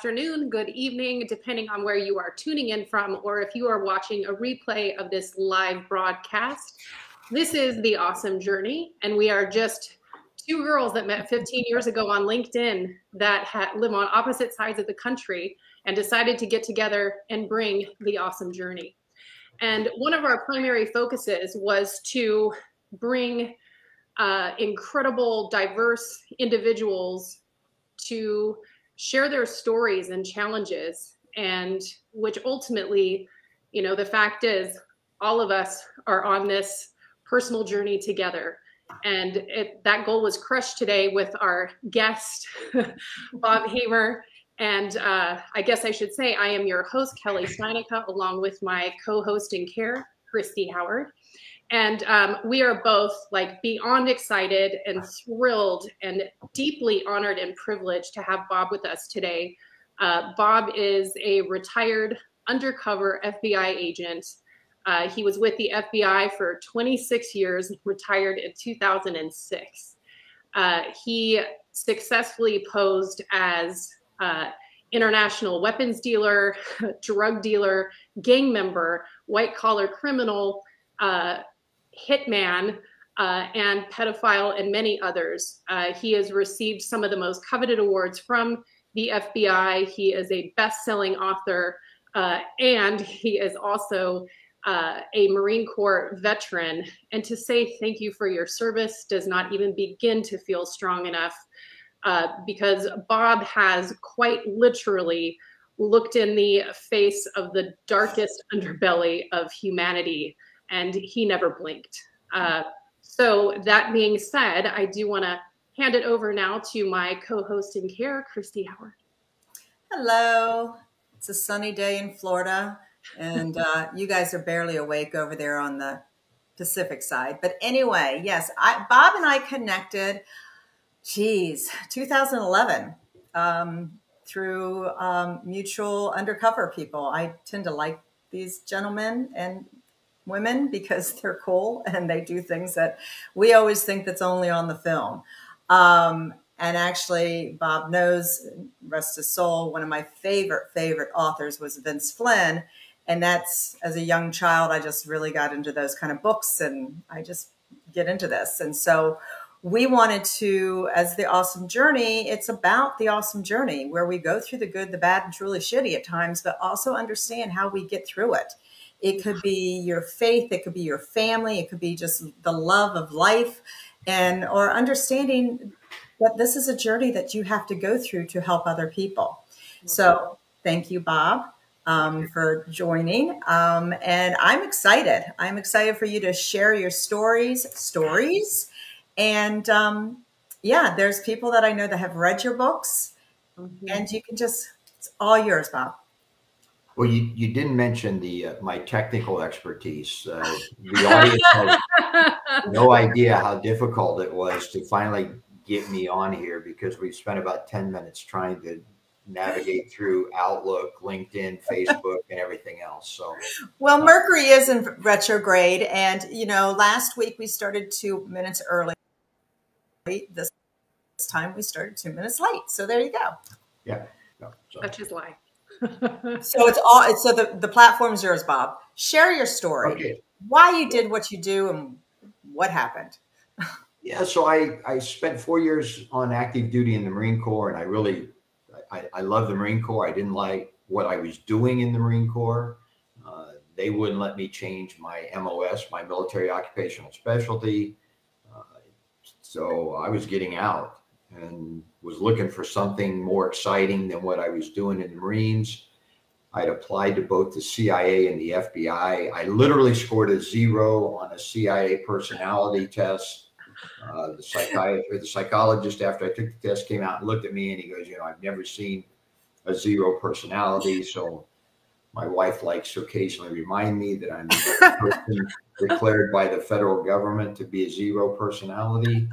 afternoon, good evening, depending on where you are tuning in from, or if you are watching a replay of this live broadcast. This is The Awesome Journey, and we are just two girls that met 15 years ago on LinkedIn that live on opposite sides of the country and decided to get together and bring The Awesome Journey. And one of our primary focuses was to bring incredible, diverse individuals to share their stories and challenges, and which ultimately, you know, the fact is all of us are on this personal journey together. And that goal was crushed today with our guest, Bob Hamer. And I guess I should say I am your host, Kelly Steinica, along with my co-host in care, Christy Howard. And we are both like beyond excited and thrilled and deeply honored and privileged to have Bob with us today. Bob is a retired undercover FBI agent. He was with the FBI for 26 years, retired in 2006. He successfully posed as international weapons dealer, drug dealer, gang member, white-collar criminal, hitman, and pedophile, and many others. He has received some of the most coveted awards from the FBI. He is a best-selling author, and he is also a Marine Corps veteran. And to say thank you for your service does not even begin to feel strong enough, because Bob has quite literally looked in the face of the darkest underbelly of humanity, and he never blinked. So that being said, I do want to hand it over now to my co-host in care, Christy Howard. Hello. It's a sunny day in Florida, and you guys are barely awake over there on the Pacific side. But anyway, yes, Bob and I connected, 2011, through mutual undercover people. I tend to like these gentlemen and women because they're cool and they do things that we always think that's only on the film. And actually, Bob knows, rest his soul, one of my favorite authors was Vince Flynn. And that's, as a young child, I just really got into those kind of books, and I just get into this. And so we wanted to, as The Awesome Journey, it's about the awesome journey where we go through the good, the bad, and truly shitty at times, but also understand how we get through it. It could be your faith, it could be your family, it could be just the love of life, or understanding that this is a journey that you have to go through to help other people. So thank you, Bob, for joining. And I'm excited. I'm excited for you to share your stories. And yeah, there's people that I know that have read your books, and you can just, it's all yours, Bob. Well, you didn't mention my technical expertise. The audience has no idea how difficult it was to finally get me on here, because we spent about 10 minutes trying to navigate through Outlook, LinkedIn, Facebook, and everything else. So, well, Mercury is in retrograde, and you know, last week we started 2 minutes early. This time we started 2 minutes late. So there you go. Yeah. No, such is life. So it's all. So the platform's yours, Bob. Share your story. Okay. Why you did what you do and what happened. Yeah. So I spent 4 years on active duty in the Marine Corps, and I love the Marine Corps. I didn't like what I was doing in the Marine Corps. They wouldn't let me change my MOS, my military occupational specialty. So I was getting out and was looking for something more exciting than what I was doing in the Marines. I'd applied to both the CIA and the FBI. I literally scored a 0 on a CIA personality test. The psychologist, after I took the test, came out and looked at me, and he goes, you know, I've never seen a 0 personality. So my wife likes to occasionally remind me that I'm the person declared by the federal government to be a 0 personality.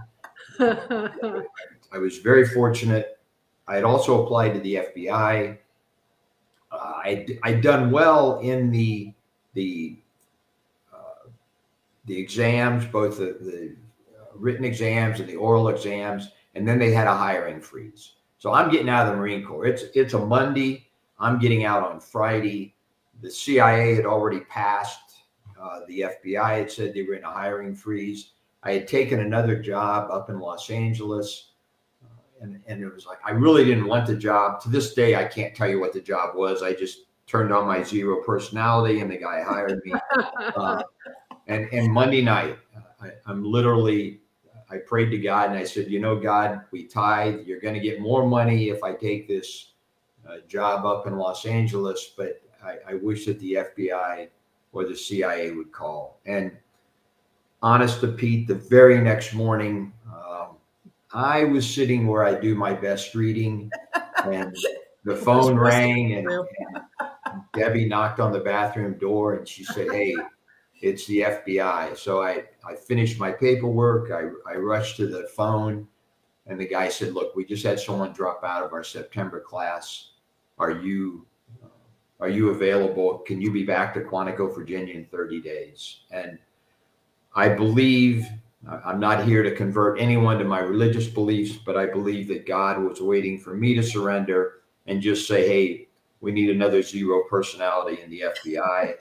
I was very fortunate. I had also applied to the FBI. I'd done well in the exams, both the written exams and the oral exams, and then they had a hiring freeze. So I'm getting out of the Marine Corps. It's a Monday. I'm getting out on Friday. The CIA had already passed. The FBI had said they were in a hiring freeze. I had taken another job up in Los Angeles. And it was like, I really didn't want the job. To this day, I can't tell you what the job was. I just turned on my zero personality and the guy hired me. And Monday night, I prayed to God and I said, you know, God, we tithe. You're going to get more money if I take this job up in Los Angeles. But I wish that the FBI or the CIA would call. And honest to Pete, the very next morning, I was sitting where I do my best reading, and the phone rang, and Debbie knocked on the bathroom door, and she said, "Hey, it's the FBI." So I finished my paperwork. I rushed to the phone, and the guy said, "Look, we just had someone drop out of our September class. Are you available? Can you be back to Quantico, Virginia in 30 days?" And I believe, I'm not here to convert anyone to my religious beliefs, but I believe that God was waiting for me to surrender and just say, "Hey, we need another zero personality in the FBI."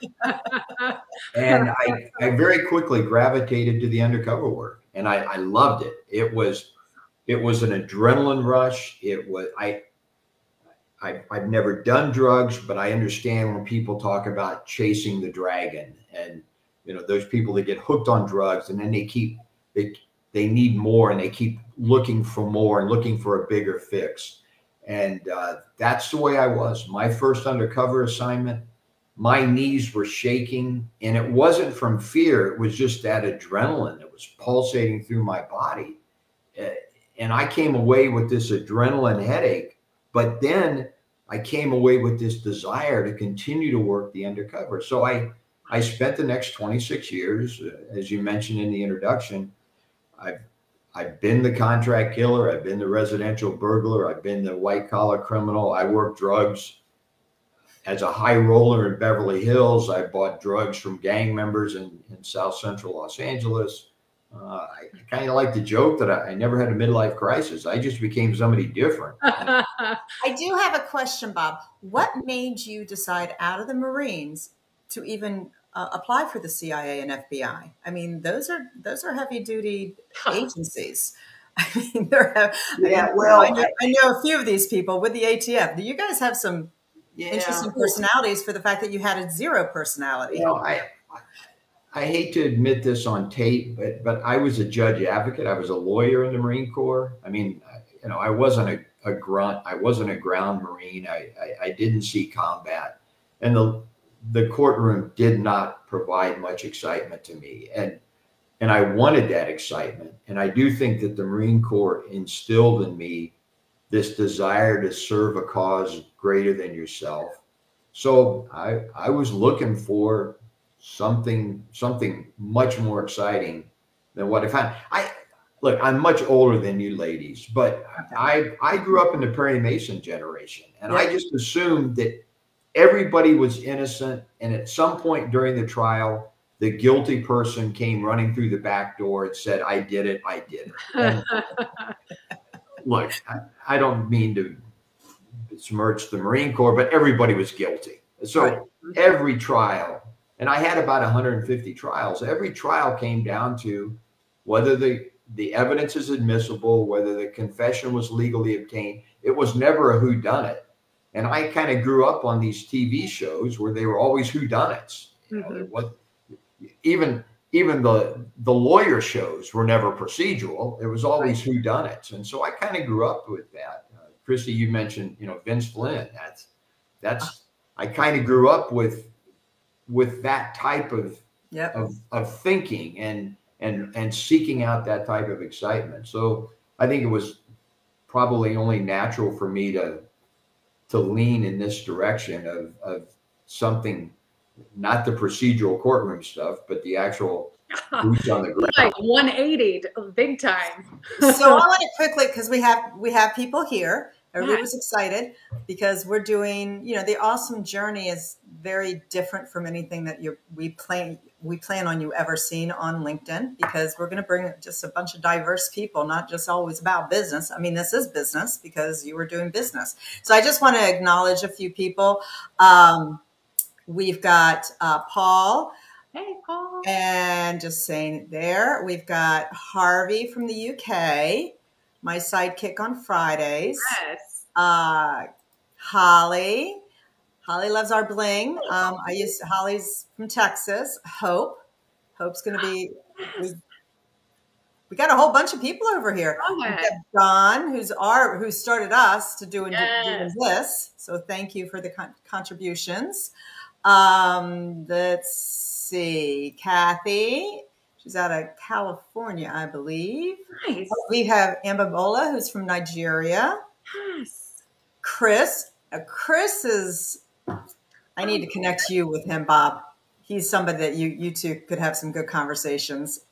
And I very quickly gravitated to the undercover work, and I loved it. It was an adrenaline rush. I've never done drugs, but I understand when people talk about chasing the dragon, and you know, those people that get hooked on drugs and then they need more and they keep looking for more and looking for a bigger fix. And that's the way I was. My first undercover assignment, my knees were shaking, and it wasn't from fear. It was just that adrenaline that was pulsating through my body. And I came away with this adrenaline headache, but then I came away with this desire to continue to work the undercover. So I spent the next 26 years, as you mentioned in the introduction. I've been the contract killer. I've been the residential burglar. I've been the white collar criminal. I worked drugs as a high roller in Beverly Hills. I bought drugs from gang members in South Central Los Angeles. I kind of like to joke that I never had a midlife crisis. I just became somebody different. I do have a question, Bob. What made you decide out of the Marines to even apply for the CIA and FBI? I mean, those are heavy duty agencies. I mean, I know a few of these people with the ATF. Do you guys have some interesting personalities for the fact that you had a zero personality? You know, I hate to admit this on tape, but I was a judge advocate. I was a lawyer in the Marine Corps. I mean, you know, I wasn't a grunt. I wasn't a ground Marine. I didn't see combat, and the courtroom did not provide much excitement to me. And I wanted that excitement. And I do think that the Marine Corps instilled in me this desire to serve a cause greater than yourself. So I was looking for something much more exciting than what I found. Look, I'm much older than you ladies, but I grew up in the Perry Mason generation, and I just assumed that everybody was innocent. And at some point during the trial, the guilty person came running through the back door and said, "I did it. I did it." And look, I don't mean to besmirch the Marine Corps, but everybody was guilty. So every trial, and I had about 150 trials, every trial came down to whether the evidence is admissible, whether the confession was legally obtained. It was never a whodunit. And I kind of grew up on these TV shows where they were always whodunits. You know, it was, even the lawyer shows were never procedural. It was always whodunits. And so I kind of grew up with that. Christy, you mentioned, you know, Vince Flynn. I kind of grew up with that type of thinking and seeking out that type of excitement. So I think it was probably only natural for me to lean in this direction of something, not the procedural courtroom stuff, but the actual boots on the ground. Like 180, big time. So I want to quickly, because we have people here. Everybody was excited because we're doing, you know, the Awesome Journey is very different from anything that we plan. we plan on you ever seen on LinkedIn, because we're going to bring just a bunch of diverse people, not just always about business. I mean, this is business because you were doing business. So I just want to acknowledge a few people. We've got Paul. Hey, Paul. And just saying it there. We've got Harvey from the UK, my sidekick on Fridays. Yes. Holly. Holly loves our bling. Holly's from Texas. Hope's going to be. We got a whole bunch of people over here. We've got Don, who started us to doing this. So thank you for the contributions. Let's see, Kathy. She's out of California, I believe. Nice. We have Ambabola, who's from Nigeria. Yes. Chris. Chris is. I need to connect you with him, Bob. He's somebody that you two could have some good conversations.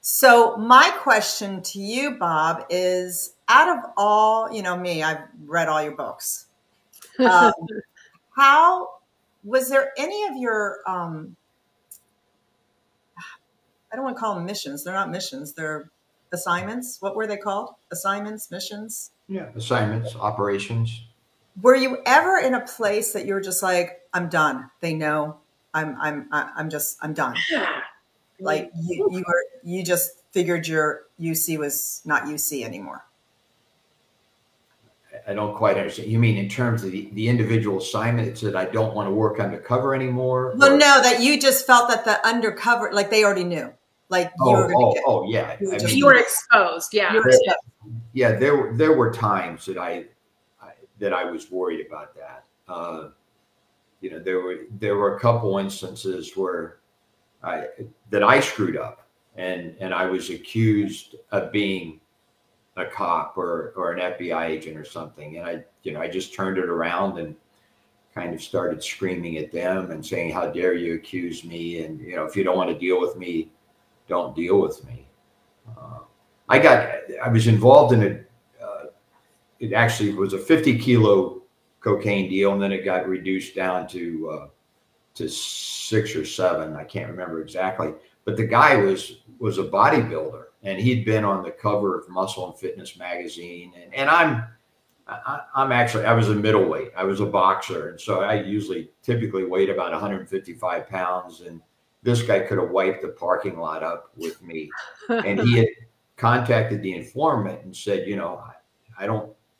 So my question to you, Bob, is out of all, me, I've read all your books. How was there any of your, I don't want to call them missions. They're not missions. They're assignments. What were they called? Assignments, missions? Yeah. Assignments, operations. Were you ever in a place that you were just like, I'm done? They know I'm done. Like you just figured your UC was not UC anymore. I don't quite understand. You mean in terms of the individual assignments that I don't want to work undercover anymore? Well, no, that you just felt that the undercover, like they already knew. Like you were going to yeah. You were exposed. Yeah. Yeah. There were times that I was worried about that. There were a couple instances where I screwed up and I was accused of being a cop or an FBI agent or something. And I just turned it around and kind of started screaming at them and saying, how dare you accuse me? And, if you don't want to deal with me, don't deal with me. I was involved in it actually was a 50-kilo cocaine deal. And then it got reduced down to 6 or 7. I can't remember exactly, but the guy was a bodybuilder and he'd been on the cover of Muscle and Fitness magazine. And I was a middleweight. I was a boxer. And so I typically weighed about 155 pounds. And this guy could have wiped the parking lot up with me. And he had contacted the informant and said, I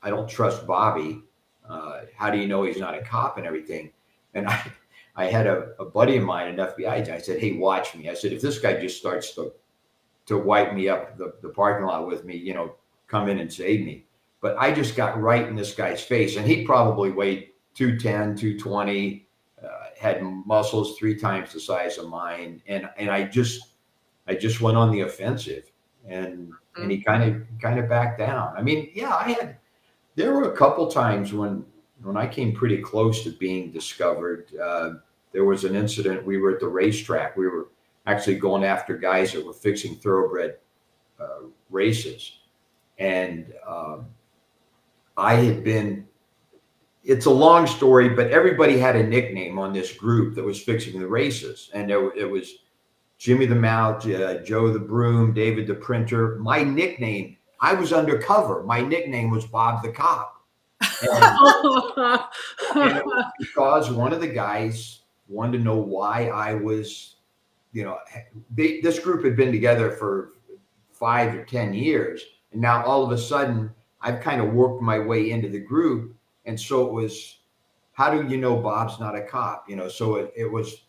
don't trust Bobby. How do you know he's not a cop and everything? And I had a buddy of mine, an FBI agent. I said, hey, watch me. I said, if this guy just starts to wipe me up the parking lot with me, come in and save me. But I just got right in this guy's face. And he probably weighed 210, 220, had muscles 3 times the size of mine. And I just went on the offensive and he kind of backed down. I mean, yeah, there were a couple times when I came pretty close to being discovered. There was an incident. We were at the racetrack. We were actually going after guys that were fixing thoroughbred races. And I had been, it's a long story, but everybody had a nickname on this group that was fixing the races. And it was Jimmy the Mouth, Joe the Broom, David the Printer. My nickname, I was undercover. My nickname was Bob the Cop. And it was because one of the guys wanted to know why I was, this group had been together for 5 or 10 years. And now all of a sudden I've kind of worked my way into the group. And so it was, how do you know Bob's not a cop? So it was,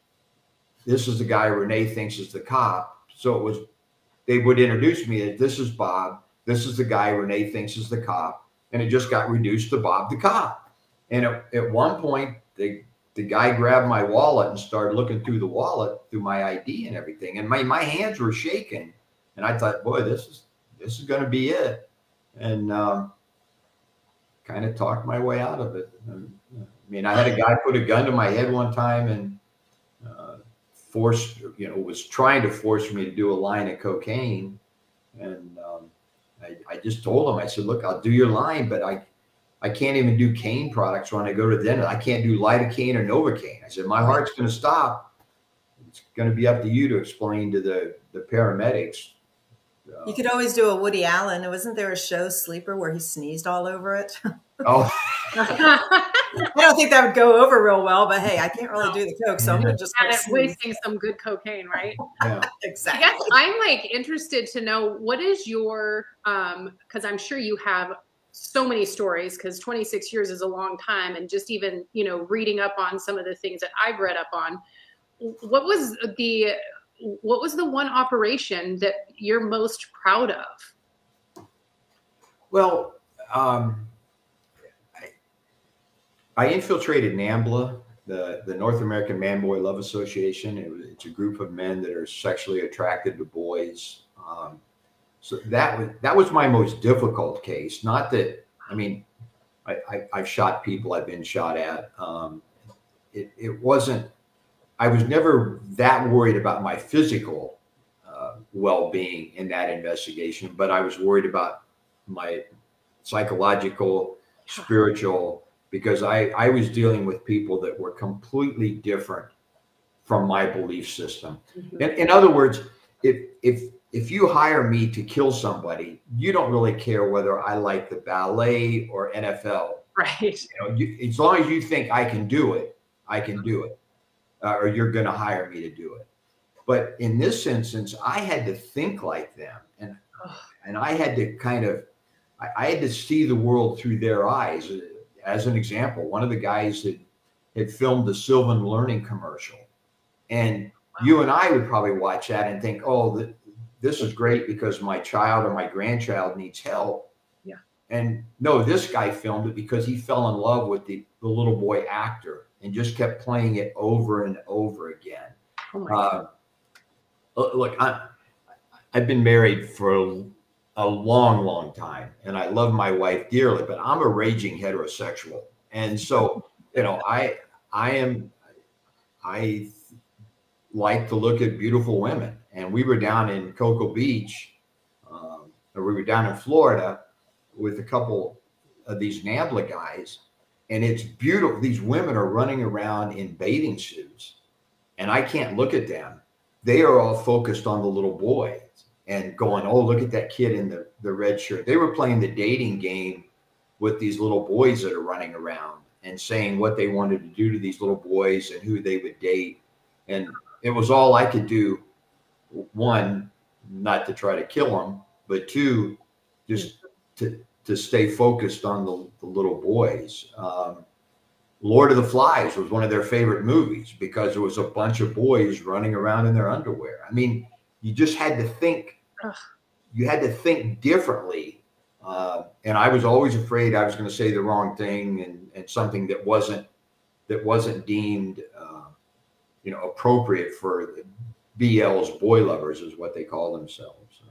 this is the guy Renee thinks is the cop. So it was, they would introduce me as, this is Bob. This is the guy Renee thinks is the cop. And it just got reduced to Bob the cop. And at one point, the guy grabbed my wallet and started looking through the wallet, through my ID and everything. And my hands were shaking. And I thought, boy, this is going to be it. And kind of talked my way out of it. I had a guy put a gun to my head one time and was trying to force me to do a line of cocaine. And I just told him, I said, look, I'll do your line, but I can't even do cane products when I go to the dentist. I can't do lidocaine or Novocaine. I said, my heart's going to stop. it's going to be up to you to explain to the paramedics. You could always do a Woody Allen. Wasn't there a show, Sleeper, where he sneezed all over it? Oh, I don't think that would go over real well, but hey, I can't really do the coke, so I'm going to just wasting some good cocaine, right? yeah. Exactly. I guess I'm like interested to know, what is your, because I'm sure you have so many stories, because 26 years is a long time, and just even, you know, reading up on some of the things that I've read up on, what was the one operation that you're most proud of? Well, I infiltrated NAMBLA, the North American Man-Boy Love Association. It's a group of men that are sexually attracted to boys. So that was my most difficult case. Not that, I mean, I've shot people I've been shot at. It wasn't, I was never that worried about my physical well-being in that investigation, but I was worried about my psychological, spiritual, because I was dealing with people that were completely different from my belief system. Mm-hmm. In other words, if you hire me to kill somebody, you don't really care whether I like the ballet or NFL. Right. You know, as long as you think I can do it, I can do it, or you're going to hire me to do it. But in this instance, I had to think like them, and I had to kind of, I had to see the world through their eyes. As an example, one of the guys that had filmed the Sylvan Learning commercial, and you and I would probably watch that and think, oh, this is great because my child or my grandchild needs help. Yeah. And no, this guy filmed it because he fell in love with the little boy actor and just kept playing it over and over again. Oh my God. Look, I've been married for a long, long time, and I love my wife dearly, but I'm a raging heterosexual. And so, you know, I like to look at beautiful women. And we were down in Cocoa Beach, or we were down in Florida with a couple of these NAMBLA guys, and it's beautiful. These women are running around in bathing suits, and I can't look at them. They are all focused on the little boy and going, oh, look at that kid in the red shirt. They were playing the dating game with these little boys that are running around and saying what they wanted to do to these little boys and who they would date. And it was all I could do. One, not to try to kill them, but two, just to stay focused on the little boys. Lord of the Flies was one of their favorite movies because there was a bunch of boys running around in their underwear. I mean, you just had to think, you had to think differently. And I was always afraid I was going to say the wrong thing and something that wasn't deemed, appropriate for BL's boy lovers is what they call themselves.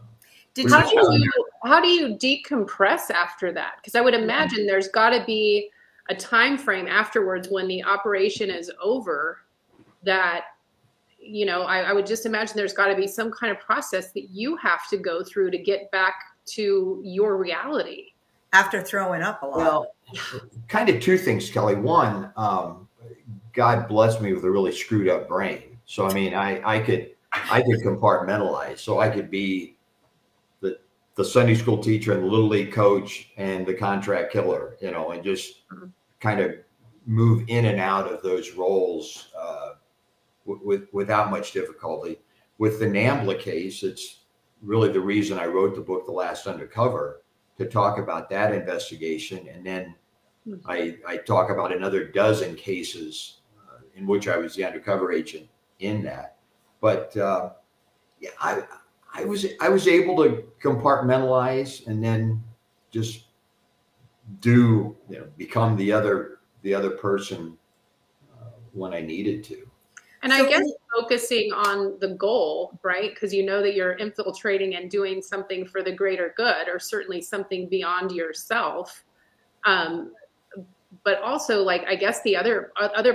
How do you decompress after that? Because I would imagine there's got to be a time frame afterwards when the operation is over that, you know, I would just imagine there's got to be some kind of process that you have to go through to get back to your reality. After throwing up a lot. Well, kind of two things, Kelly. One, God blessed me with a really screwed up brain. So, I mean, I could compartmentalize. So I could be the Sunday school teacher and the Little League coach and the contract killer, you know, and just kind of move in and out of those roles without much difficulty. With the NAMBLA case, it's really the reason I wrote the book, The Last Undercover, to talk about that investigation. And then I talk about another dozen cases in which I was the undercover agent in that. But I was able to compartmentalize and then just become the other person when I needed to. And I guess focusing on the goal, right? Because you know that you're infiltrating and doing something for the greater good, or certainly something beyond yourself. But also, like, I guess the other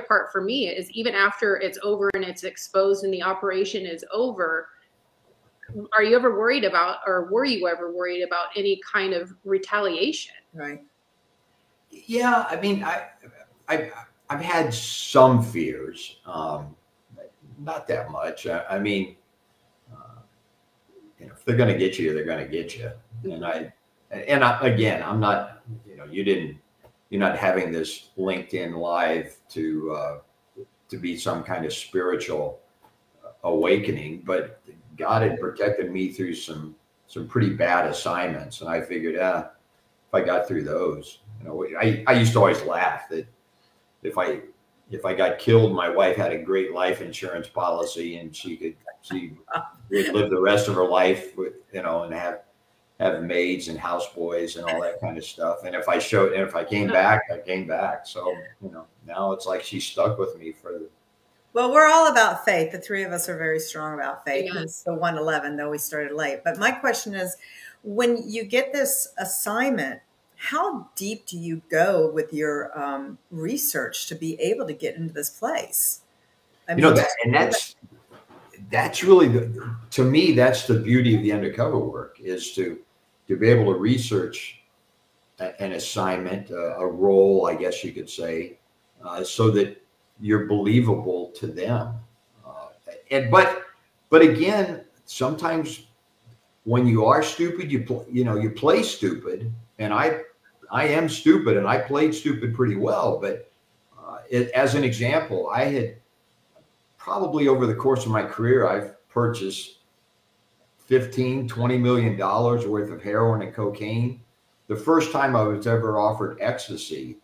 part for me is, even after it's over and it's exposed and the operation is over, are you ever worried about, or were you ever worried about any kind of retaliation? Right. Yeah, I mean, I've had some fears. not that much. I mean, if they're going to get you, they're going to get you. Again, I'm not, you're not having this LinkedIn Live to be some kind of spiritual awakening, but God had protected me through some pretty bad assignments. And I figured, if I got through those, I used to always laugh that if I got killed, my wife had a great life insurance policy and she would live the rest of her life with, and have maids and houseboys and all that kind of stuff. And if I came back, I came back. So, now it's like she's stuck with me for the. Well, we're all about faith. The three of us are very strong about faith. Yeah. It's the 111, though we started late. But my question is, when you get this assignment, how deep do you go with your research to be able to get into this place? I mean, that's really, to me, that's the beauty of the undercover work, is to be able to research an assignment, a role, I guess you could say, so that you're believable to them. But again, sometimes when you are stupid, you play stupid, and I am stupid, and I played stupid pretty well. But as an example, I had probably over the course of my career, I've purchased $15–20 million worth of heroin and cocaine. The first time I was ever offered ecstasy,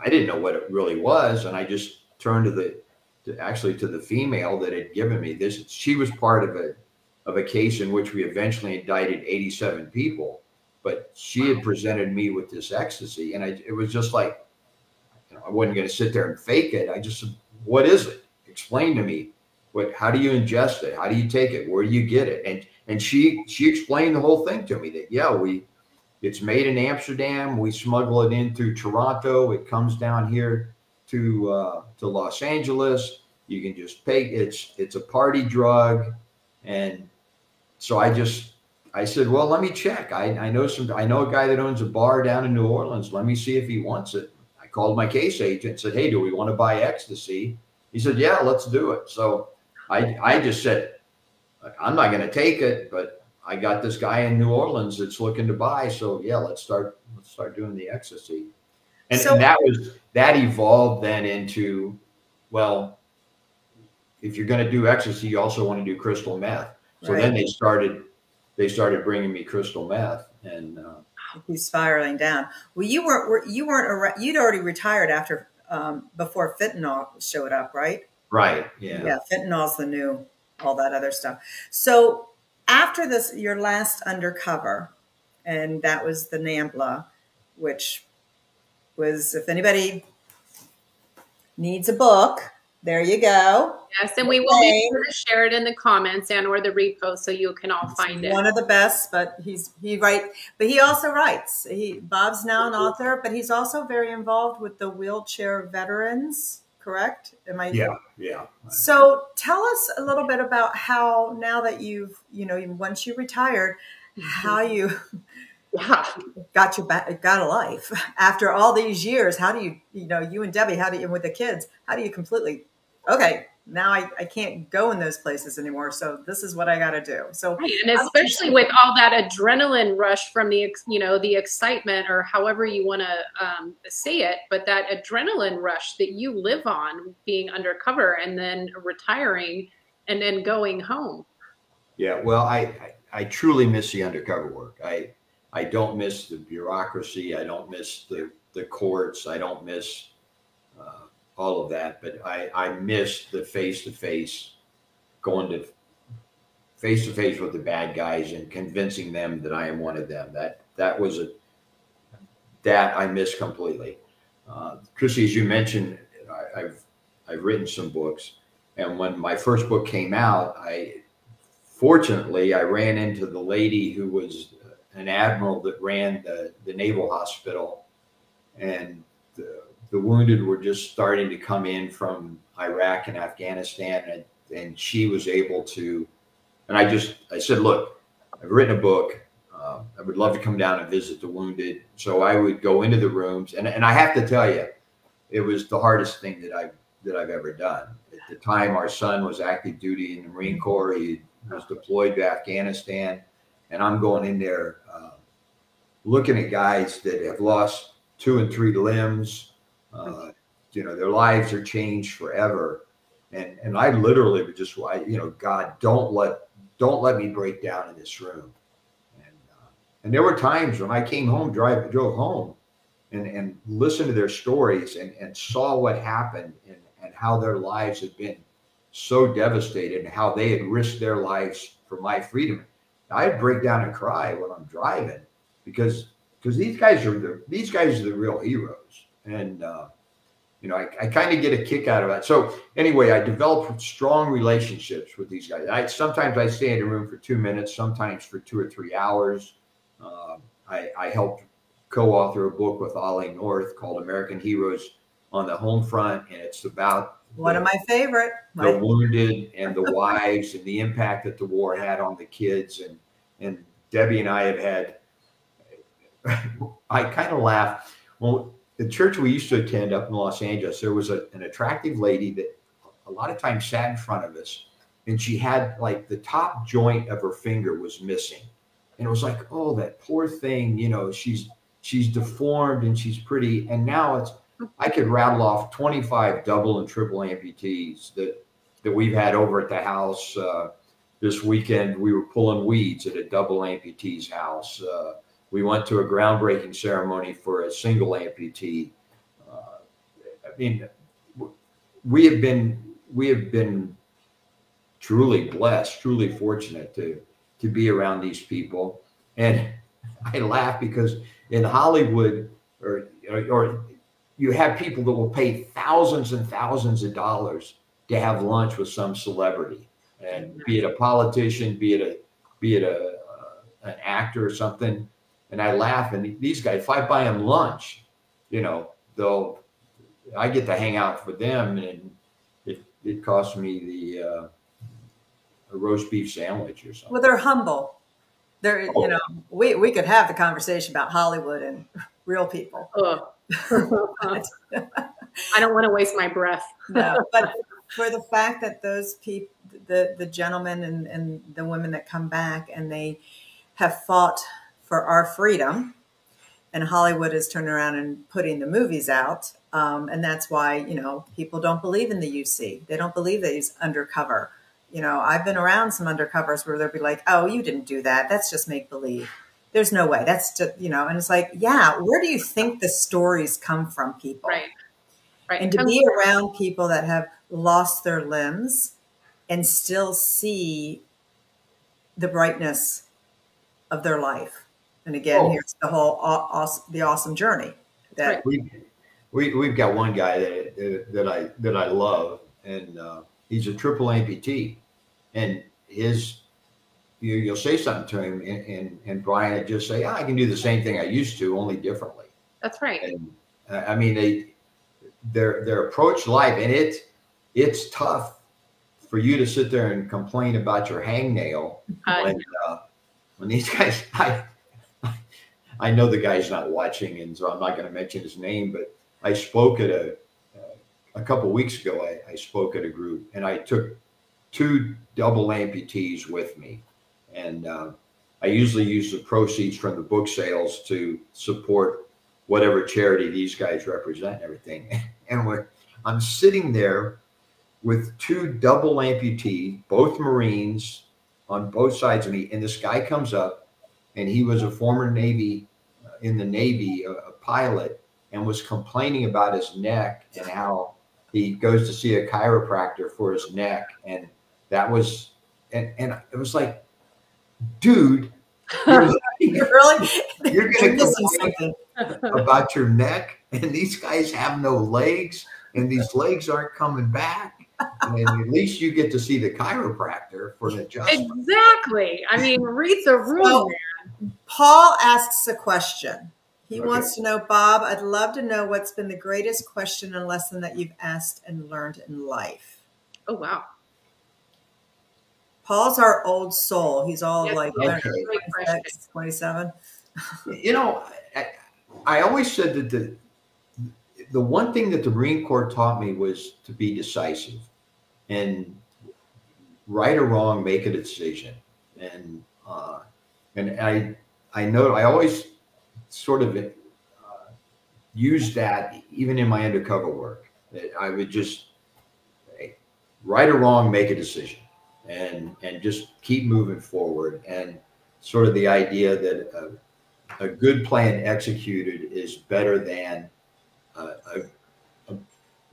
I didn't know what it really was, and I just turned to the female that had given me this. She was part of a case in which we eventually indicted 87 people, but she had presented me with this ecstasy, and it was just like, I wasn't going to sit there and fake it. I just said, "What is it? Explain to me. How do you ingest it? How do you take it? Where do you get it?" And she explained the whole thing to me, that it's made in Amsterdam. We smuggle it in through Toronto. It comes down here to Los Angeles. You can just pay. It's a party drug. And so I said, well, let me check. I know a guy that owns a bar down in New Orleans. Let me see if he wants it. I called my case agent and said, hey, do we want to buy ecstasy? He said, yeah, let's do it. So I just said, I'm not going to take it, but I got this guy in New Orleans that's looking to buy. So yeah, let's start doing the ecstasy. And that evolved then into, well, if you're going to do ecstasy, you also want to do crystal meth. So then they started bringing me crystal meth, and he's spiraling down. Well, you'd already retired after before fentanyl showed up, right? Right. Yeah. Yeah. Fentanyl's the new, all that other stuff. So after this, your last undercover, and that was the NAMBLA, which was, if anybody needs a book, there you go. Yes, and we will be sure to share it in the comments and or the repost so you can all find it. One of the best, but he also writes. Bob's now an author, but he's also very involved with the wheelchair veterans. Correct? Am I? Yeah. So tell us a little bit about how, now that you've, once you retired, how you got a life after all these years. How do you, you and Debbie, with the kids, how do you completely, okay, now I can't go in those places anymore. So this is what I got to do. So, right. And especially with all that adrenaline rush from the excitement, or however you want to say it, but that adrenaline rush that you live on being undercover and then retiring and then going home. Yeah. Well, I truly miss the undercover work. I don't miss the bureaucracy. I don't miss the courts. I don't miss all of that, but I miss the face-to-face, going to face-to-face with the bad guys and convincing them that I am one of them. That I miss completely. Chrissy, as you mentioned, I've written some books, and when my first book came out, fortunately I ran into the lady who was an admiral that ran the naval hospital, and the wounded were just starting to come in from Iraq and Afghanistan, and she was able to, and I said, look, I've written a book. I would love to come down and visit the wounded. So I would go into the rooms, and I have to tell you, it was the hardest thing that that I've ever done. At the time, our son was active duty in the Marine Corps. He was deployed to Afghanistan, and I'm going in there looking at guys that have lost 2 and 3 limbs. You know, their lives are changed forever. And I literally would just, you know, God, don't let me break down in this room. And there were times when I came home, drove home and listened to their stories and saw what happened and how their lives had been so devastated and how they had risked their lives for my freedom. I'd break down and cry when I'm driving because these guys are the real heroes. And, you know, I kind of get a kick out of that. So anyway, I developed strong relationships with these guys. Sometimes I stay in a room for 2 minutes, sometimes for 2 or 3 hours. I helped co-author a book with Ollie North called American Heroes on the Home Front, and it's about one of my favorite, the wounded and the wives and the impact that the war had on the kids. And Debbie and I have had, I kind of laugh. Well, the church we used to attend up in Los Angeles, there was an attractive lady that a lot of times sat in front of us, and she had like the top joint of her finger was missing. And it was like, oh, that poor thing, you know, she's deformed and she's pretty. And now I could rattle off 25 double and triple amputees that we've had over at the house. This weekend, we were pulling weeds at a double amputee's house. We went to a groundbreaking ceremony for a single amputee. I mean, we have been truly blessed, truly fortunate to be around these people. And I laugh because in Hollywood, or you have people that will pay thousands and thousands of dollars to have lunch with some celebrity, and be it a politician, be it an actor or something. And I laugh, and these guys, if I buy them lunch, you know, I get to hang out with them, and it costs me a roast beef sandwich or something. Well, they're humble. They're, you know, we could have the conversation about Hollywood and real people. I don't want to waste my breath. No, but for the fact that those people, the gentlemen and the women that come back and they have fought for our freedom, and Hollywood is turning around and putting the movies out. And that's why, you know, people don't believe in the UC. They don't believe that he's undercover. You know, I've been around some undercovers where they'll be like, oh, you didn't do that. That's just make believe. There's no way. That's just, you know, and it's like, yeah, where do you think the stories come from, people? Right. Right. And to be around people that have lost their limbs and still see the brightness of their life. And again, here's the whole awesome journey that we've got one guy that I love, and he's a triple amputee, and you'll say something to him, and Brian would just say, I can do the same thing I used to, only differently. That's right. And I mean, their approach to life, and it's tough for you to sit there and complain about your hangnail when these guys, I know the guy's not watching, and so I'm not going to mention his name, but I spoke at a couple of weeks ago, I spoke at a group, and I took 2 double amputees with me. And I usually use the proceeds from the book sales to support whatever charity these guys represent and everything. And I'm sitting there with 2 double amputees, both Marines on both sides of me. And this guy comes up, and he was a former Navy, in the Navy, a pilot, and was complaining about his neck and how he goes to see a chiropractor for his neck. And that was, and it was like, dude, you're going to complain about your neck, and these guys have no legs, and these legs aren't coming back. And at least you get to see the chiropractor for an adjustment. Exactly. I mean, read the room, man. Paul asks a question. He wants to know, Bob, I'd love to know what's been the greatest question and lesson that you've asked and learned in life. Oh, wow. Paul's our old soul. He's all like 26, 27. You know, I always said that the one thing that the Marine Corps taught me was to be decisive, and right or wrong, make a decision. And I know I always sort of used that even in my undercover work. That I would just, hey, right or wrong, make a decision, and just keep moving forward. And sort of the idea that a good plan executed is better than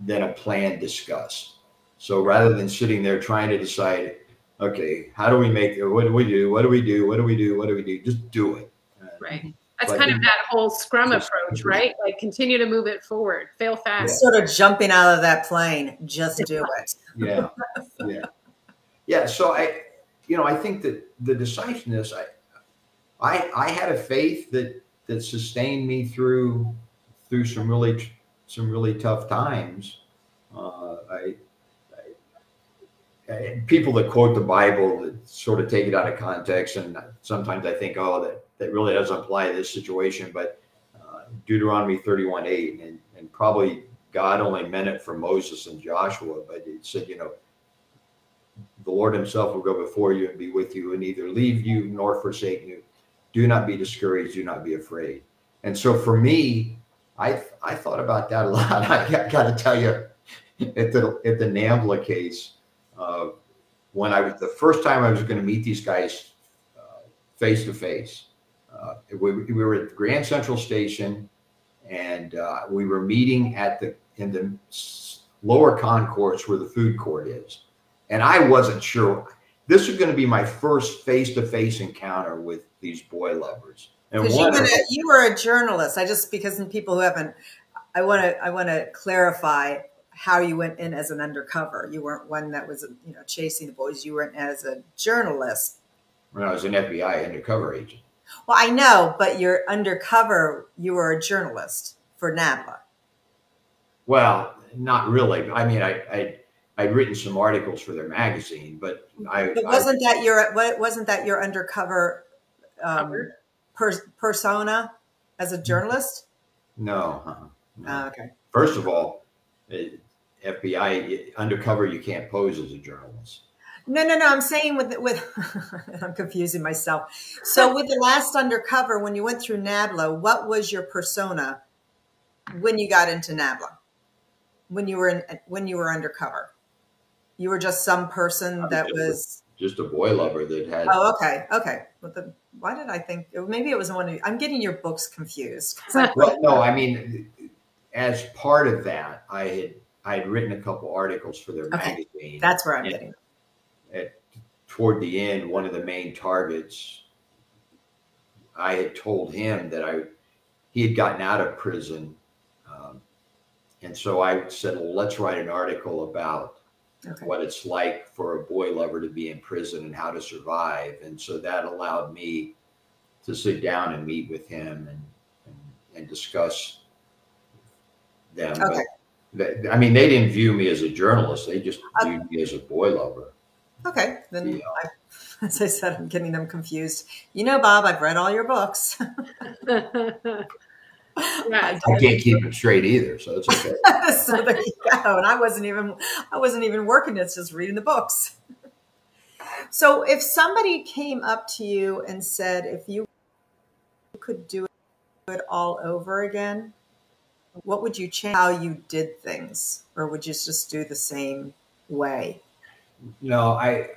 a plan discussed. So rather than sitting there trying to decide, okay, how do we make it? What do we do? What do we do? What do we do? What do we do? Just do it. Right. That's kind of that whole Scrum approach, right? Like continue to move it forward, fail fast. Sort of jumping out of that plane, just do it. Yeah. Yeah. Yeah. So I think that the decisiveness, I had a faith that sustained me through some really tough times. People that quote the Bible that sort of take it out of context, and sometimes I think, oh, that really doesn't apply to this situation. But Deuteronomy 31:8, and probably God only meant it for Moses and Joshua, but it said, the Lord himself will go before you and be with you, and neither leave you nor forsake you. Do not be discouraged. Do not be afraid. And so for me, I thought about that a lot. I got to tell you, at the NAMBLA case, when the first time I was going to meet these guys face to face, we were at Grand Central Station, and we were meeting in the lower concourse where the food court is, and I wasn't sure this was going to be my first face-to-face encounter with these boy lovers. And you were a journalist. Because people who haven't, I want to clarify how you went in as an undercover. You weren't one that was, chasing the boys. You went as a journalist. When I was an FBI undercover agent. Well, I know, but you're undercover. You were a journalist for NABLA. Well, not really. I mean, I'd written some articles for their magazine, but wasn't that your undercover persona as a journalist? No. No. Oh, okay. First of all, FBI undercover, you can't pose as a journalist. No. I'm saying with I'm confusing myself. So with the last undercover, when you went through NABLA, what was your persona when you got into NABLA? When you were undercover, you were just some person that was just a boy lover that had. Oh, okay. Why did I think maybe it was one of you? I'm getting your books confused. Well, no, I mean, as part of that, I had written a couple articles for their magazine. That's where I'm getting. Toward the end, one of the main targets, I had told him that he had gotten out of prison, and so I said, well, let's write an article about what it's like for a boy lover to be in prison and how to survive. And so that allowed me to sit down and meet with him and discuss them. Okay. But, I mean, they didn't view me as a journalist. They just viewed me as a boy lover. Okay. Then, as I said, I'm getting them confused. Bob, I've read all your books. I can't keep it straight either, so it's okay. So there you go. And I wasn't even working. It's just reading the books. So if somebody came up to you and said, if you could do it all over again, what would you change? How you did things, or would you just do the same way? No, I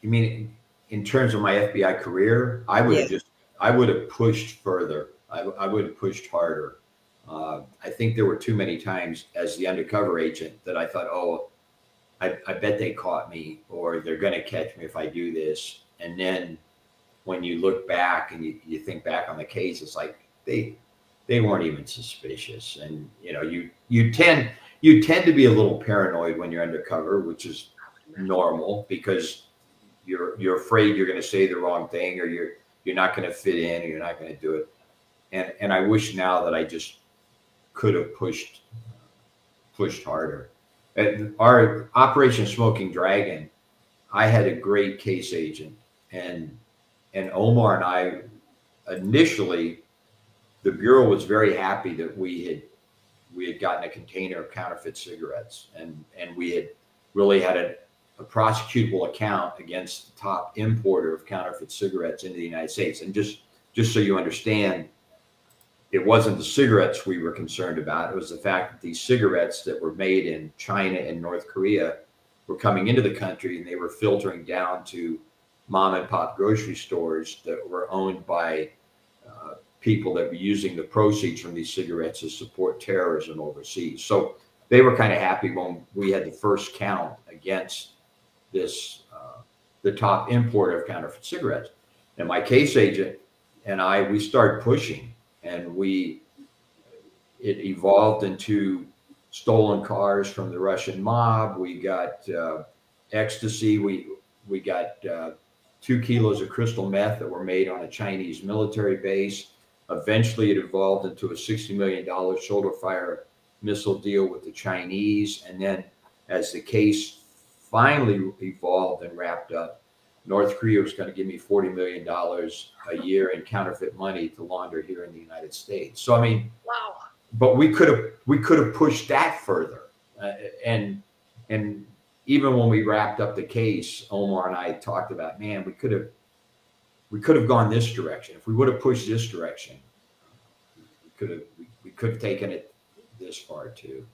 mean, in terms of my FBI career, I would have pushed further. I would have pushed harder. I think there were too many times as the undercover agent that I thought, oh, I bet they caught me, or they're going to catch me if I do this. And then when you look back and you think back on the case, it's like they weren't even suspicious. And you tend to be a little paranoid when you're undercover, which is normal because you're afraid you're going to say the wrong thing, or you're not going to fit in, or you're not going to do it. And I wish now that I just could have pushed harder. At our Operation Smoking Dragon, I had a great case agent, and Omar and I initially, the Bureau was very happy that we we had gotten a container of counterfeit cigarettes, and we had really had a prosecutable account against the top importer of counterfeit cigarettes into the United States. And just so you understand, it wasn't the cigarettes we were concerned about. It was the fact that these cigarettes that were made in China and North Korea were coming into the country, and they were filtering down to mom and pop grocery stores that were owned by people that were using the proceeds from these cigarettes to support terrorism overseas. So they were kind of happy when we had the first count against this, the top importer of counterfeit cigarettes. And my case agent and we started pushing, and it evolved into stolen cars from the Russian mob. We got ecstasy. We got 2 kilos of crystal meth that were made on a Chinese military base. Eventually, it evolved into a $60 million shoulder fire missile deal with the Chinese. And then as the case finally evolved and wrapped up, North Korea was going to give me $40 million a year in counterfeit money to launder here in the United States. So, I mean, wow. But we could have pushed that further. And even when we wrapped up the case, Omar and I talked about, man, we could have gone this direction. If we would have pushed this direction, we could have taken it this far too.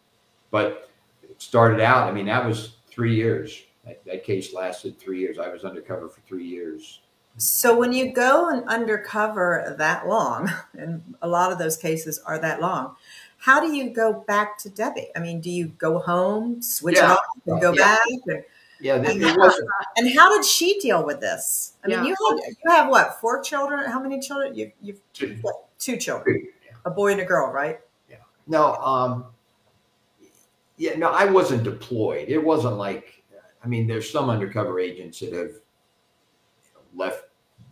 But it started out, I mean, that was 3 years. That case lasted 3 years. I was undercover for 3 years. So when you go and undercover that long, and a lot of those cases are that long, how do you go back to Debbie? I mean, do you go home, switch it off, and go back? It wasn't. And how did she deal with this? I mean, you have what, 4 children? How many children? You've got 2 children, a boy and a girl, right? Yeah. No, I wasn't deployed. It wasn't like, I mean, there's some undercover agents that have left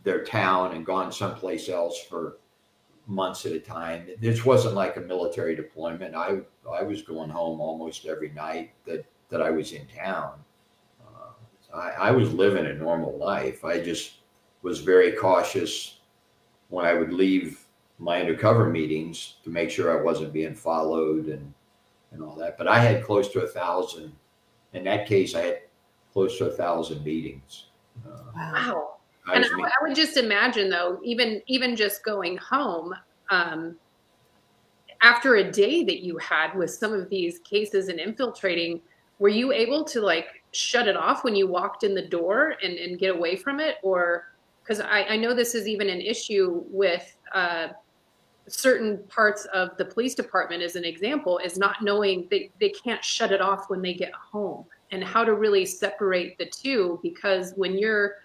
their town and gone someplace else for months at a time. This wasn't like a military deployment. I was going home almost every night that I was in town. I was living a normal life. I just was very cautious when I would leave my undercover meetings to make sure I wasn't being followed and all that. But I had close to 1,000. In that case, I had close to 1,000 meetings. Wow. And I would just imagine, though, even just going home, after a day that you had with some of these cases and infiltrating, were you able to like shut it off when you walked in the door and get away from it? Or because I know this is even an issue with certain parts of the police department, as an example, is not knowing they can't shut it off when they get home, and how to really separate the two. Because when you're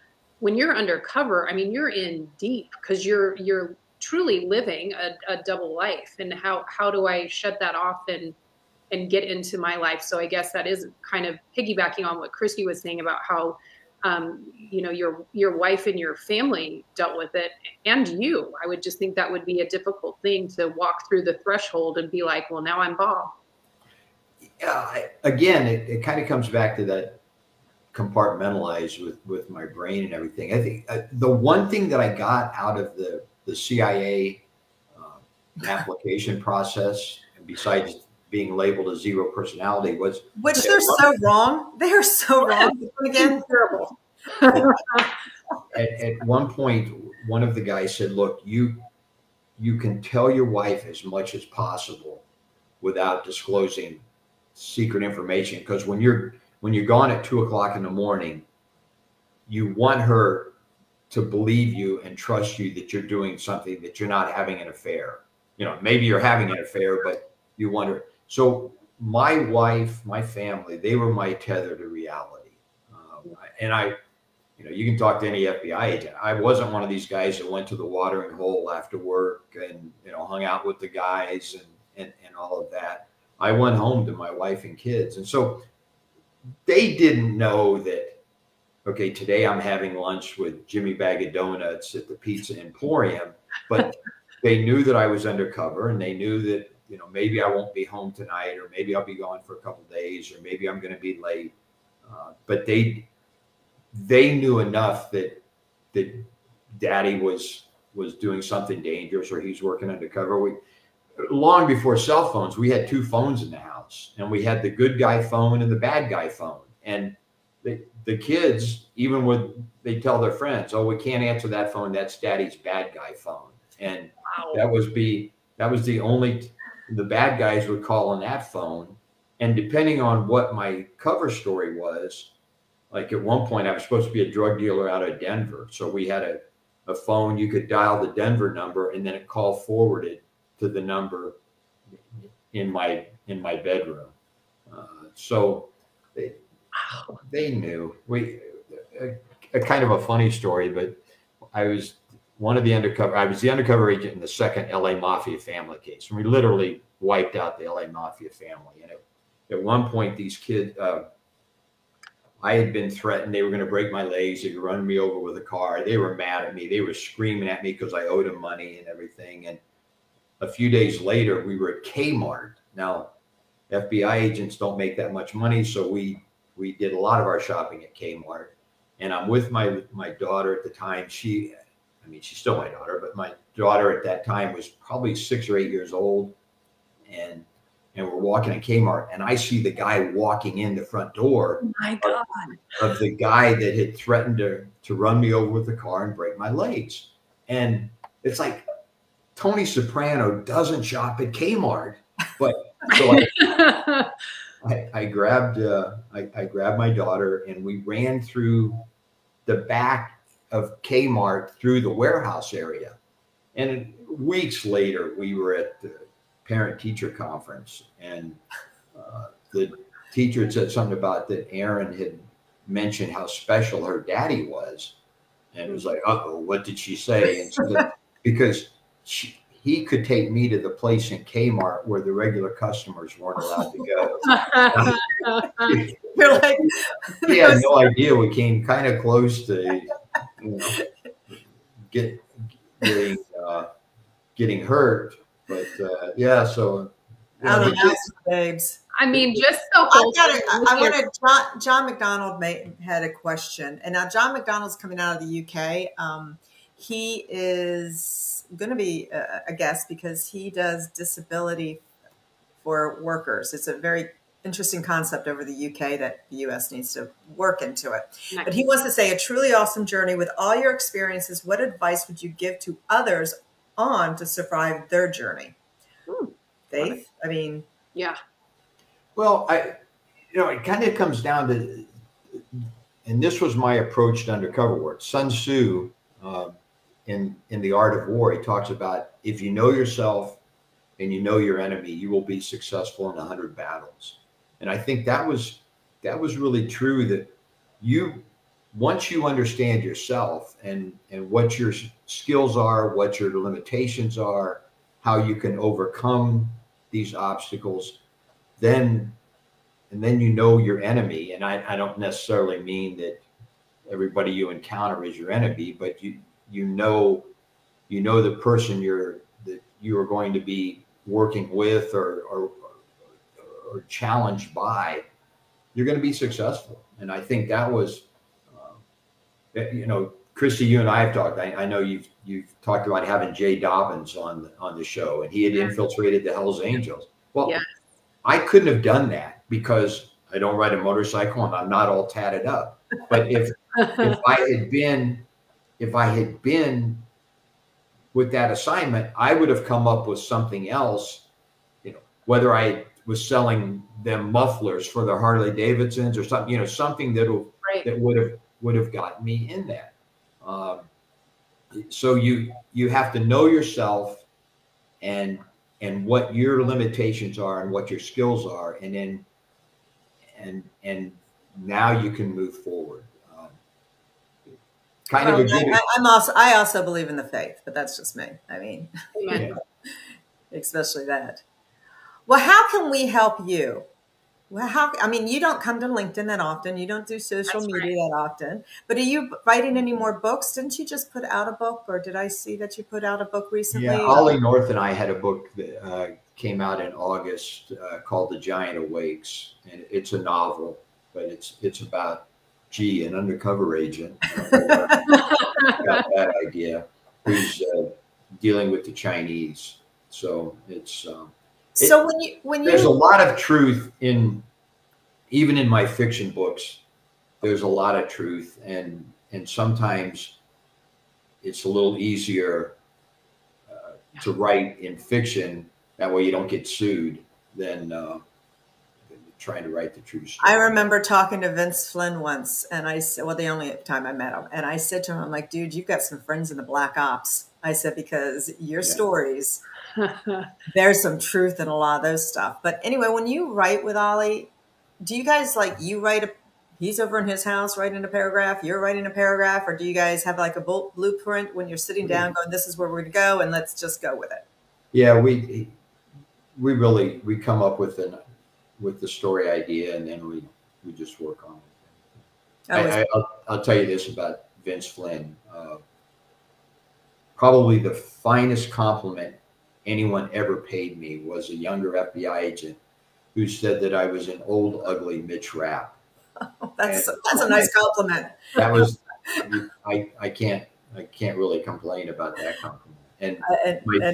undercover, I mean, you're in deep, because you're truly living a double life. And how do I shut that off and get into my life? So I guess that is kind of piggybacking on what Christy was saying about how, your wife and your family dealt with it, and you. I would just think that would be a difficult thing to walk through the threshold and be like, well, now I'm Bob. Again, it kind of comes back to that compartmentalized with my brain and everything. I think the one thing that I got out of the CIA application process, and besides being labeled a zero personality, was which they're so wrong. They are so wrong. Again, terrible. At one point, one of the guys said, "Look, you can tell your wife as much as possible without disclosing secret information, because when you're gone at 2 o'clock in the morning, you want her to believe you and trust you that you're doing something, that you're not having an affair. Maybe you're having an affair, but you want her." So my wife, my family, they were my tether to reality. And you can talk to any FBI agent. I wasn't one of these guys that went to the watering hole after work and, hung out with the guys and all of that. I went home to my wife and kids. And so they didn't know that, okay, today I'm having lunch with Jimmy Bag of Donuts at the Pizza Emporium, but they knew that I was undercover, and they knew that, maybe I won't be home tonight, or maybe I'll be gone for a couple of days, or maybe I'm going to be late. But they knew enough that Daddy was doing something dangerous, or he's working undercover. long before cell phones, we had 2 phones in the house, and we had the good guy phone and the bad guy phone. And the kids, even when they tell their friends, "Oh, we can't answer that phone. That's Daddy's bad guy phone." And that was the only, the bad guys would call on that phone. And depending on what my cover story was, like at one point I was supposed to be a drug dealer out of Denver. So we had a phone, you could dial the Denver number and then it call forwarded to the number in my bedroom. So they knew. A kind of a funny story, but I was the undercover agent in the second LA Mafia family case. And we literally wiped out the LA Mafia family. And at one point, these kids, I had been threatened. They were going to break my legs. They could run me over with a car. They were mad at me. They were screaming at me because I owed them money and everything. And a few days later, we were at Kmart. Now, FBI agents don't make that much money, so we did a lot of our shopping at Kmart. And I'm with my daughter at the time. She's still my daughter, but my daughter at that time was probably 6 or 8 years old. And we're walking in Kmart, and I see the guy walking in the front door. Oh my God. Of the guy that had threatened to run me over with the car and break my legs. And it's like Tony Soprano doesn't shop at Kmart. But so I grabbed my daughter, and we ran through the back of Kmart through the warehouse area. And weeks later, we were at the parent-teacher conference, and the teacher had said something about that Erin had mentioned how special her daddy was. And it was like, uh-oh, what did she say? And so because he could take me to the place in Kmart where the regular customers weren't allowed to go. You're like, he had no idea we came kind of close to getting hurt. But yeah, so out of house, babes. I mean, just so John McDonald had a question, and now John McDonald's coming out of the UK. He is going to be a guest because he does disability for workers. It's a very interesting concept over the UK that the US needs to work into it. Nice. But he wants to say, a truly awesome journey with all your experiences. What advice would you give to others on to survive their journey? Faith? I mean, yeah. Well, it kind of comes down to, and this was my approach to undercover work. Sun Tzu, in The Art of War, he talks about, if you know yourself and you know your enemy, you will be successful in 100 battles. And I think that was really true, that once you understand yourself and what your skills are, what your limitations are, how you can overcome these obstacles, then you know your enemy. And I don't necessarily mean that everybody you encounter is your enemy, but you know the person that you are going to be working with or challenged by, you're going to be successful. And I think that was, Christy, you and I have talked. I know you've talked about having Jay Dobbins on the show, and he had infiltrated the Hells Angels. Well, yeah. I couldn't have done that because I don't ride a motorcycle and I'm not all tatted up. But if I had been with that assignment, I would have come up with something else. Whether I was selling them mufflers for their Harley Davidsons or something, something that would have gotten me in that. So you have to know yourself and what your limitations are and what your skills are, and then and now you can move forward. I also believe in the faith, but that's just me. I mean, especially that. Well, how can we help you? Well, you don't come to LinkedIn that often. You don't do social media that often. But are you writing any more books? Didn't you just put out a book, or did I see that you put out a book recently? Yeah, Ollie North and I had a book that came out in August called The Giant Awakes, and it's a novel, but it's about an undercover agent. Got that idea. Who's dealing with the Chinese. So it's So there's a lot of truth even in my fiction books. There's a lot of truth, and sometimes it's a little easier to write in fiction. That way you don't get sued than trying to write the true story. I remember talking to Vince Flynn once, and I said, well, the only time I met him, and I said to him, I'm like, dude, you've got some friends in the Black Ops. I said, because your stories, there's some truth in a lot of those stuff. But anyway, when you write with Ollie, do you guys he's over in his house writing a paragraph, you're writing a paragraph, or do you guys have like a blueprint when you're sitting down going, this is where we're going to go, and let's just go with it? Yeah, we come up with the story idea, and then we just work on it. I'll tell you this about Vince Flynn. Probably the finest compliment anyone ever paid me was a younger FBI agent who said that I was an old, ugly Mitch Rapp. That's a nice compliment. That was I can't really complain about that compliment. And my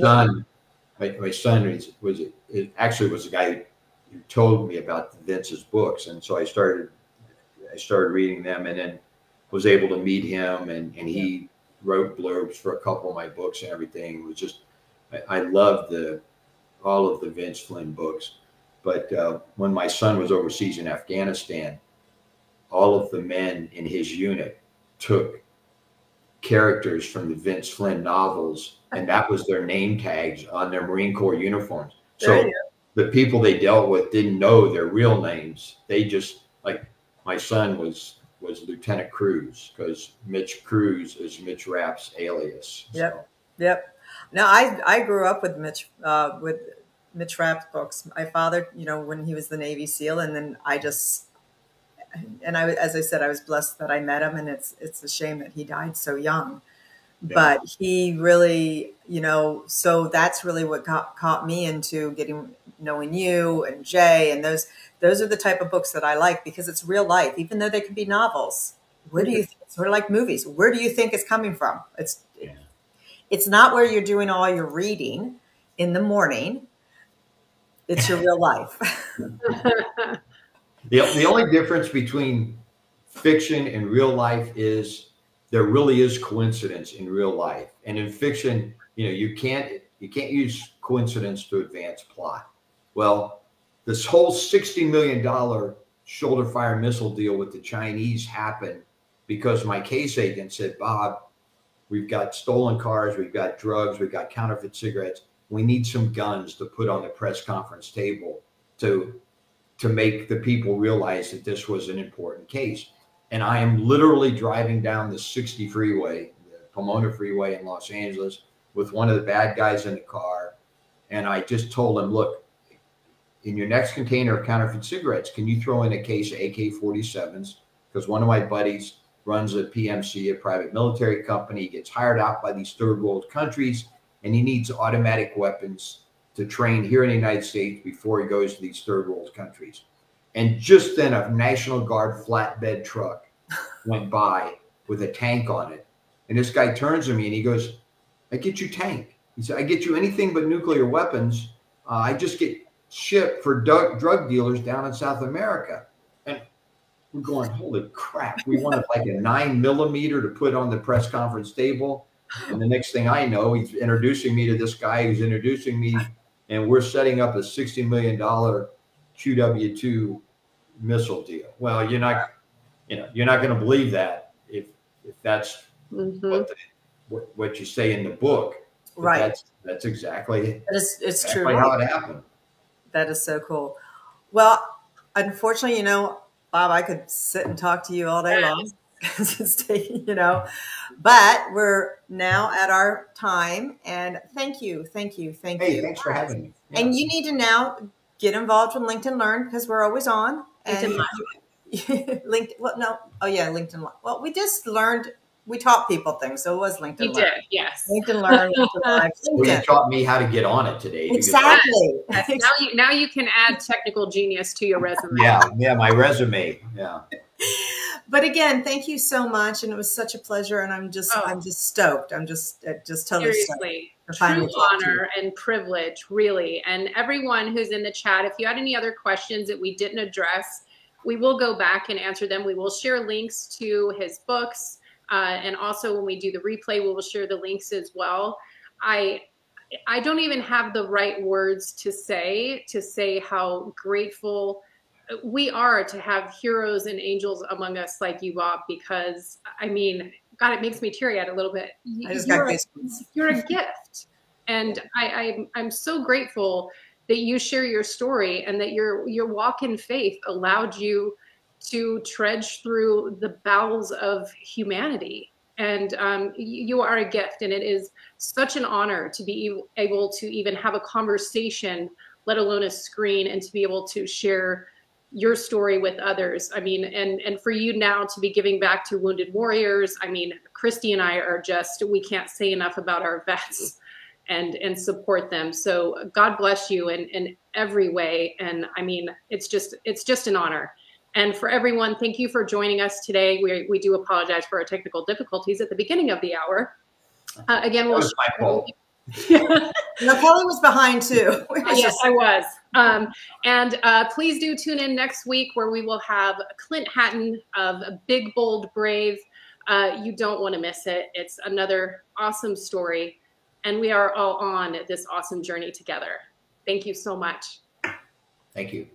son was the guy who told me about Vince's books, and so I started reading them, and then was able to meet him, and he wrote blurbs for a couple of my books and everything. It was just I loved all of the Vince Flynn books. But when my son was overseas in Afghanistan, all of the men in his unit took characters from the Vince Flynn novels, and that was their name tags on their Marine Corps uniforms. So the people they dealt with didn't know their real names. They just, like, my son was Lieutenant Cruz, because Mitch Cruz is Mitch Rapp's alias. Yep. Yep. Now I grew up with Mitch Rapp's books. My father, when he was the Navy SEAL, and then as I said, I was blessed that I met him, and it's a shame that he died so young. Yeah. But he really, so that's really what caught me into knowing you and Jay, and those are the type of books that I like, because it's real life, even though they can be novels. Where do you think, sort of like movies, where do you think it's coming from? It's not where you're doing all your reading in the morning. It's your real life. The only difference between fiction and real life is there really is coincidence in real life, and in fiction, you can't use coincidence to advance plot. Well, this whole $60 million shoulder fire missile deal with the Chinese happened because my case agent said, Bob, we've got stolen cars, we've got drugs, we've got counterfeit cigarettes. We need some guns to put on the press conference table to make the people realize that this was an important case. And I am literally driving down the 60 freeway, the Pomona freeway in Los Angeles, with one of the bad guys in the car. And I just told him, look, in your next container of counterfeit cigarettes, can you throw in a case of AK-47s? Because one of my buddies runs a PMC, a private military company. He gets hired out by these third world countries, and he needs automatic weapons to train here in the United States before he goes to these third world countries. And just then a National Guard flatbed truck went by with a tank on it. And this guy turns to me and he goes, I get you tank. He said, I get you anything but nuclear weapons. I just get shipped for drug dealers down in South America. And we're going, holy crap. We wanted like a 9mm to put on the press conference table. And the next thing I know, he's introducing me to this guy who's introducing me, and we're setting up a $60 million QW2 missile deal. Well, you're not going to believe that if that's what you say in the book. But right. That's exactly it's true. How it happened. That is so cool. Well, unfortunately, Bob, I could sit and talk to you all day long. But we're now at our time, and thank you. Hey, thanks for having me. Yeah. And you need to now get involved with LinkedIn Learn, because we're always on. And LinkedIn Live. LinkedIn Live. Well, we just learned we taught people things. So it was LinkedIn You Learn. did, yes. LinkedIn Learn, LinkedIn Live, Well, you LinkedIn. taught me how to get on it today. because Exactly. Yes. Now you can add technical genius to your resume. Yeah, my resume. Yeah. But again, thank you so much, and it was such a pleasure. And I'm just stoked. I'm just totally Seriously, stoked. True honor and privilege, really. And everyone who's in the chat, if you had any other questions that we didn't address, we will go back and answer them. We will share links to his books. And also when we do the replay, we will share the links as well. I don't even have the right words to say how grateful we are to have heroes and angels among us like you, Bob, because I mean, God, it makes me teary-eyed a little bit. I just got goosebumps. You're a gift. And I'm so grateful that you share your story and that your walk in faith allowed you to trudge through the bowels of humanity. And you are a gift, and it is such an honor to be able to even have a conversation, let alone a screen, and to be able to share your story with others. I mean, and for you now to be giving back to wounded warriors. I mean, Christy and I are just, we can't say enough about our vets and support them. So God bless you in every way. And I mean, it's just an honor. And for everyone, thank you for joining us today. We do apologize for our technical difficulties at the beginning of the hour. Again, That was my fault. No, Kelly was behind too. Yes, I was. And please do tune in next week where we will have Clint Hatton of Big Bold Brave. You don't want to miss it. It's another awesome story. And we are all on this awesome journey together. Thank you so much. Thank you.